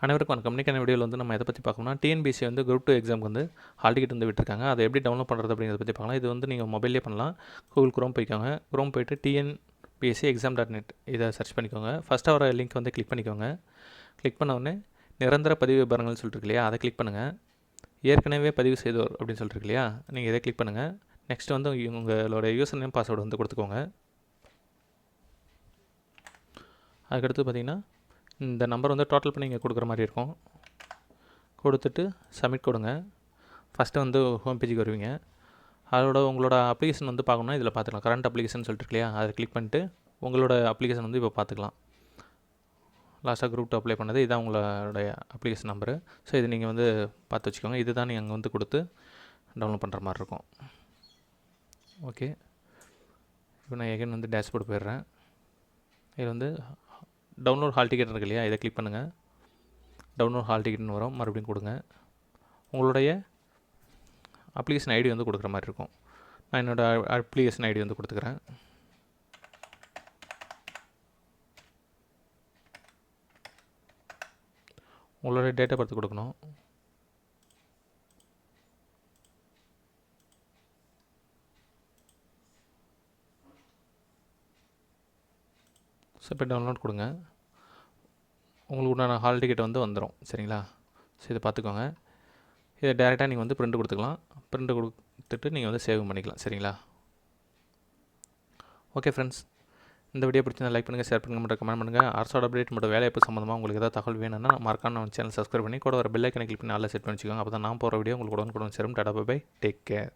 அனைவருக்கும் வணக்கம். இன்றைக்கான வீடியோவில் வந்து நம்ம எதை பற்றி பார்க்கணும்னா, டிஎன்பிஎஸ்சி வந்து குரூப் 2 எக்ஸாமுக்கு வந்து ஹால் டிக்கெட் வந்து விட்டுருக்காங்க. அதை எப்படி டவுன்லோட் பண்ணுறது அப்படிங்கிறத பற்றி பார்க்கலாம். இது வந்து நீங்கள் மொபைல்லே பண்ணலாம். கூகுள் குரோம் போய்க்கோங்க. குரோம் போய்ட்டு டிஎன்பிஎஸ்சி exam.net இதை சர்ச் பண்ணிக்கோங்க. ஃபஸ்ட்டு வர லிங்க் வந்து கிளிக் பண்ணிக்கோங்க. கிளிக் பண்ண உடனே நிரந்தர பதிவு விவரங்கள்னு சொல்லிட்டு இல்லையா, அதை கிளிக் பண்ணுங்கள். ஏற்கனவே பதிவு செய்தோர் அப்படின்னு சொல்லிட்டு இல்லையா, நீங்கள் இதை கிளிக் பண்ணுங்கள். நெக்ஸ்ட் வந்து உங்களோட யூசர் நேம் பாஸ்வேர்டு வந்து கொடுத்துக்கோங்க. அதுக்கடுத்து பார்த்தீங்கன்னா இந்த நம்பர் வந்து டோட்டல் பண்ணி இங்கே கொடுக்குற மாதிரி இருக்கும். கொடுத்துட்டு சப்மிட் கொடுங்க. ஃபஸ்ட்டு வந்து ஹோம் பேஜுக்கு வருவீங்க. அதோட உங்களோட அப்ளிகேஷன் வந்து பார்க்கணுன்னா இதில் பார்த்துக்கலாம். கரண்ட் அப்ளிகேஷன் சொல்லிட்டு இல்லையா, அதை கிளிக் பண்ணிட்டு உங்களோட அப்ளிகேஷன் வந்து இப்போ பார்த்துக்கலாம். லாஸ்ட்டாக குரூப் 2 அப்ளை பண்ணது இதான் உங்களோட அப்ளிகேஷன் நம்பரு. ஸோ இது நீங்கள் வந்து பார்த்து வச்சுக்கோங்க. இது தான் நீங்கள் அங்கே வந்து கொடுத்து டவுன்லோட் பண்ணுற மாதிரி இருக்கும். ஓகே, இப்போ நான் எகைன் வந்து டேஷ்போர்டு போயிடுறேன். இது வந்து டவுன்லோட் ஹால் டிக்கெட் இருக்கு இல்லையா, இதை கிளிக் பண்ணுங்கள். டவுன்லோட் ஹால் டிக்கெட்னு வரும். மறுபடியும் கொடுங்க. உங்களுடைய அப்ளிகேஷன் ஐடி வந்து கொடுக்குற மாதிரி இருக்கும். நான் என்னோடய அப்ளிகேஷன் ஐடி வந்து கொடுத்துக்கிறேன். உங்களுடைய டேட் ஆஃப் பர்த் கொடுக்கணும். ஸோ இப்போ டவுன்லோட் கொடுங்க. உங்களுக்கு உண்டான ஹால் டிக்கெட் வந்து வந்துடும். சரிங்களா? ஸோ இதை பார்த்துக்கோங்க. இதை டேரெக்டாக நீங்கள் வந்து பிரிண்ட் கொடுத்துக்கலாம். பிரிண்ட் கொடுத்துட்டு நீங்கள் வந்து சேவ் பண்ணிக்கலாம். சரிங்களா? ஓகே ஃப்ரெண்ட்ஸ், இந்த வீடியோ பிடிச்சிருந்தா லைக் பண்ணுங்கள், ஷேர் பண்ணுங்கள், மற்றும் கமெண்ட் பண்ணுங்கள். அரசோட அப்டேட் மற்றும் வேலைவாய்ப்பு சம்மந்தமாக உங்களுக்கு ஏதாவது தகவல் வேணும்னா மறக்காம நம்ம சேனல் சப்ஸ்கிரைப் பண்ணி கூட ஒரு பெல் ஐக்கனை கிளிக் பண்ணி நல்லா செட் பண்ணி வச்சுக்கோங்க. அப்போ தான் நான் போகிற வீடியோ உங்களுக்கு உடனுக்குடன் சேரும். Tata bye bye, take care.